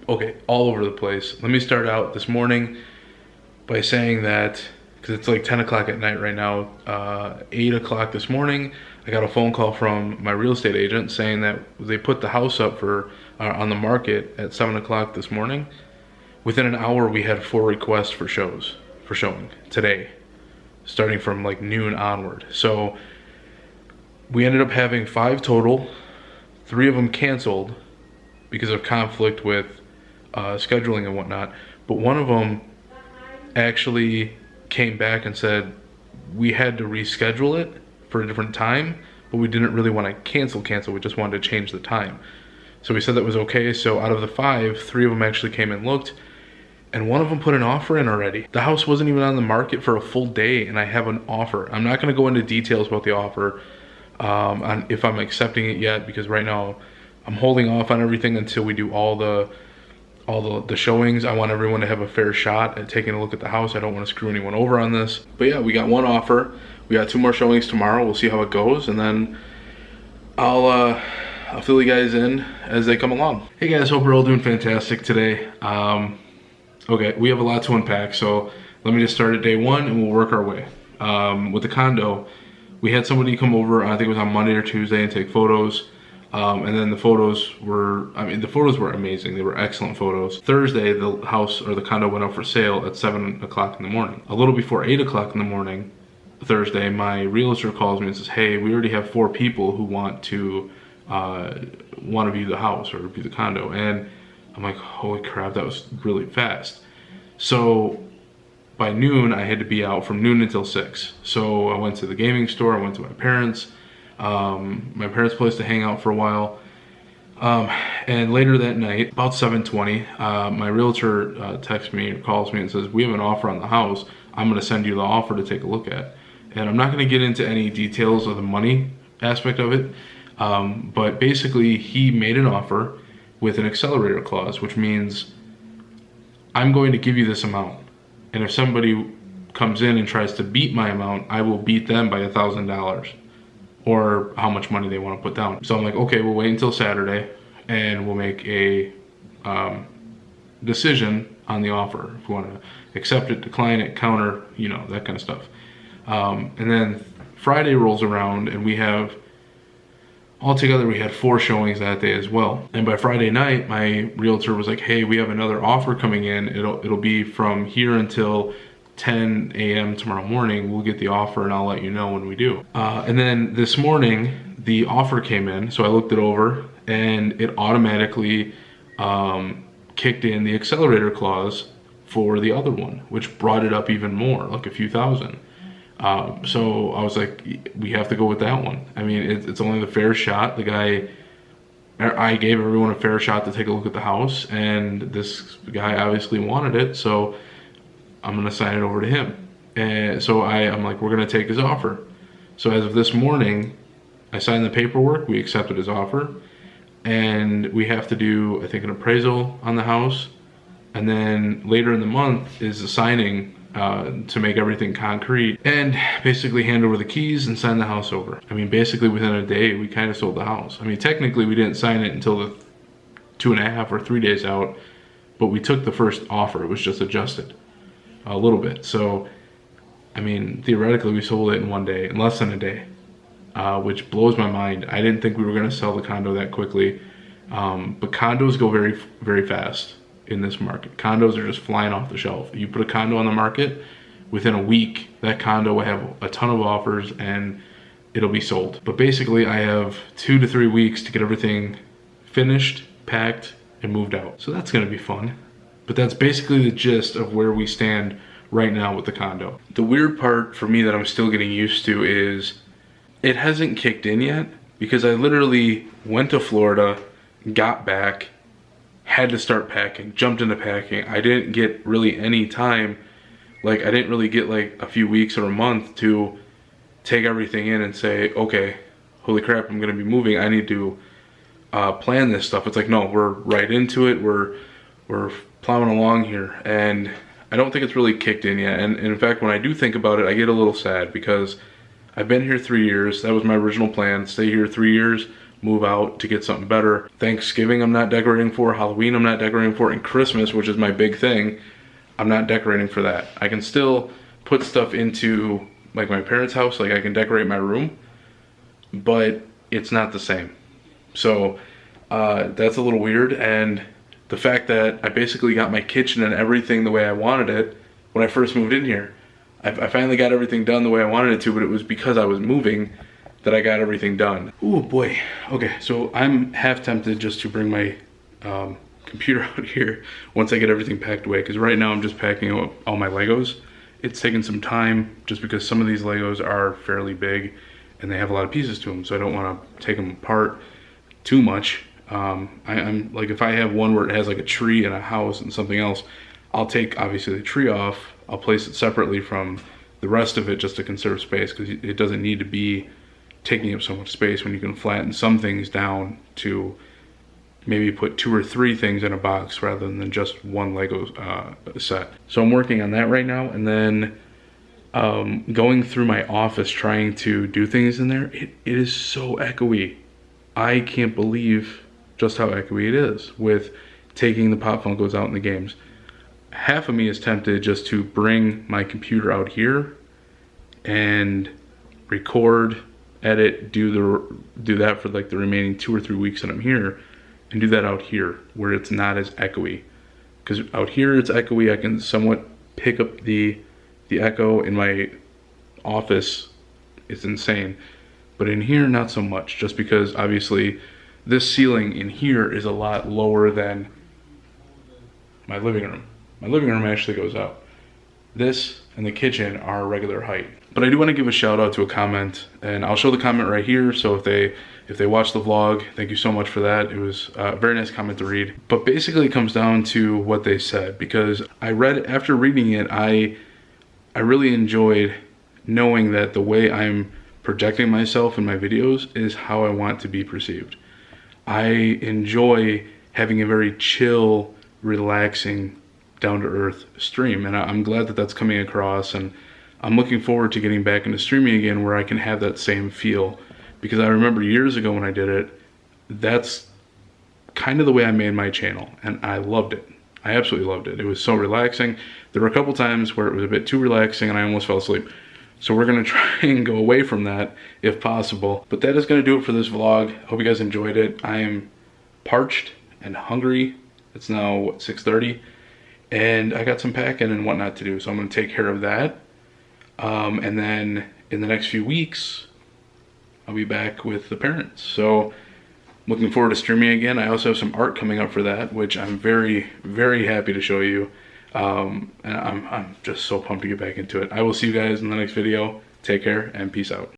Okay, all over the place. Let me start out this morning by saying that, because it's like 10 o'clock at night right now, 8 o'clock this morning, I got a phone call from my real estate agent saying that they put the house up for on the market at 7 o'clock this morning. Within an hour, we had 4 requests for showing today, starting from like noon onward. So we ended up having 5 total. 3 of them canceled because of conflict with scheduling and whatnot. But one of them actually came back and said we had to reschedule it for a different time, but we didn't really want to cancel. We just wanted to change the time. So we said that was okay. So out of the 5, 3 of them actually came and looked, and one of them put an offer in already. The house wasn't even on the market for a full day, and I have an offer. I'm not going to go into details about the offer on if I'm accepting it yet, because right now I'm holding off on everything until we do all the showings. I want everyone to have a fair shot at taking a look at the house. I don't want to screw anyone over on this. But yeah, we got 1 offer. We got 2 more showings tomorrow. We'll see how it goes, and then I'll fill you guys in as they come along. Hey guys, hope we're all doing fantastic today. Okay, we have a lot to unpack, so let me just start at day 1 and we'll work our way. With the condo, we had somebody come over, I think it was on Monday or Tuesday, and take photos. And then the photos were amazing. They were excellent photos. Thursday, the house or the condo went up for sale at 7 o'clock in the morning. A little before 8 o'clock in the morning, Thursday, my realtor calls me and says, hey, we already have 4 people who want to view the house or view the condo. And I'm like, holy crap, that was really fast. So by noon, I had to be out from noon until 6. So I went to the gaming store, I went to my parents' place to hang out for a while. And later that night, about 7:20, my realtor texts me or calls me and says, we have an offer on the house. I'm gonna send you the offer to take a look at. And I'm not gonna get into any details of the money aspect of it, but basically he made an offer with an accelerator clause, which means I'm going to give you this amount. And if somebody comes in and tries to beat my amount, I will beat them by $1,000 or how much money they want to put down. So I'm like, okay, we'll wait until Saturday and we'll make a decision on the offer. If we want to accept it, decline it, counter, you know, that kind of stuff. And then Friday rolls around and altogether we had 4 showings that day as well. And by Friday night, my realtor was like, hey, we have another offer coming in. It'll be from here until 10 a.m. tomorrow morning. We'll get the offer and I'll let you know when we do. And then this morning, the offer came in. So I looked it over and it automatically kicked in the accelerator clause for the other one, which brought it up even more, like a few thousand. So I was like, we have to go with that one. I mean, it's only the fair shot. I gave everyone a fair shot to take a look at the house, and this guy obviously wanted it, so I'm gonna sign it over to him. And so I'm like, we're gonna take his offer. So as of this morning, I signed the paperwork, we accepted his offer, and we have to do, I think, an appraisal on the house, and then later in the month is the signing to make everything concrete and basically hand over the keys and sign the house over. I mean, basically within a day, we kind of sold the house. I mean, technically we didn't sign it until the 2.5 or 3 days out, but we took the first offer. It was just adjusted a little bit. So, I mean, theoretically we sold it in 1 day, in less than a day, which blows my mind. I didn't think we were gonna sell the condo that quickly, but condos go very, very fast in this market. Condos are just flying off the shelf. You put a condo on the market, within a week, that condo will have a ton of offers and it'll be sold. But basically I have 2 to 3 weeks to get everything finished, packed, and moved out. So that's gonna be fun. But that's basically the gist of where we stand right now with the condo. The weird part for me that I'm still getting used to is it hasn't kicked in yet, because I literally went to Florida, got back, had to start packing, jumped into packing. I didn't get really any time, like I didn't really get like a few weeks or a month to take everything in and say, okay, holy crap, I'm gonna be moving. I need to plan this stuff. It's like, no, we're right into it. We're plowing along here. And I don't think it's really kicked in yet. And in fact, when I do think about it, I get a little sad because I've been here 3 years. That was my original plan, stay here 3 years, move out to get something better. Thanksgiving I'm not decorating for, Halloween I'm not decorating for, and Christmas, which is my big thing, I'm not decorating for that. I can still put stuff into like my parents' house, like I can decorate my room, but it's not the same. So that's a little weird, and the fact that I basically got my kitchen and everything the way I wanted it when I first moved in here. I finally got everything done the way I wanted it to, but it was because I was moving that I got everything done. Oh boy. Okay, so I'm half tempted just to bring my computer out here once I get everything packed away, because right now I'm just packing up all my Legos. It's taken some time just because some of these Legos are fairly big and they have a lot of pieces to them, so I don't want to take them apart too much. I'm like, if I have one where it has like a tree and a house and something else, I'll take obviously the tree off, I'll place it separately from the rest of it just to conserve space, because it doesn't need to be taking up so much space when you can flatten some things down to maybe put 2 or 3 things in a box rather than just one Lego set. So I'm working on that right now, and then going through my office trying to do things in there, it is so echoey. I can't believe just how echoey it is with taking the Pop Funkos out in the games. Half of me is tempted just to bring my computer out here and record, edit, do that for like the remaining 2 or 3 weeks that I'm here, and do that out here where it's not as echoey. Because out here it's echoey, I can somewhat pick up the echo. In my office, it's insane. But in here, not so much, just because obviously this ceiling in here is a lot lower than my living room. My living room actually goes out. This and the kitchen are a regular height. But I do want to give a shout out to a comment, and I'll show the comment right here. So if they watch the vlog, thank you so much for that. It was a very nice comment to read. But basically it comes down to what they said, because after reading it, I really enjoyed knowing that the way I'm projecting myself in my videos is how I want to be perceived. I enjoy having a very chill, relaxing, down-to-earth stream, and I'm glad that that's coming across, and I'm looking forward to getting back into streaming again where I can have that same feel, because I remember years ago when I did it, that's kind of the way I made my channel, and I loved it. I absolutely loved it. It was so relaxing. There were a couple times where it was a bit too relaxing and I almost fell asleep. So we're gonna try and go away from that if possible. But that is gonna do it for this vlog. Hope you guys enjoyed it. I am parched and hungry. It's now, what, 6:30? And I got some packing and whatnot to do, so I'm gonna take care of that. And then in the next few weeks, I'll be back with the parents. So looking forward to streaming again. I also have some art coming up for that, which I'm very, very happy to show you. And I'm just so pumped to get back into it. I will see you guys in the next video. Take care and peace out.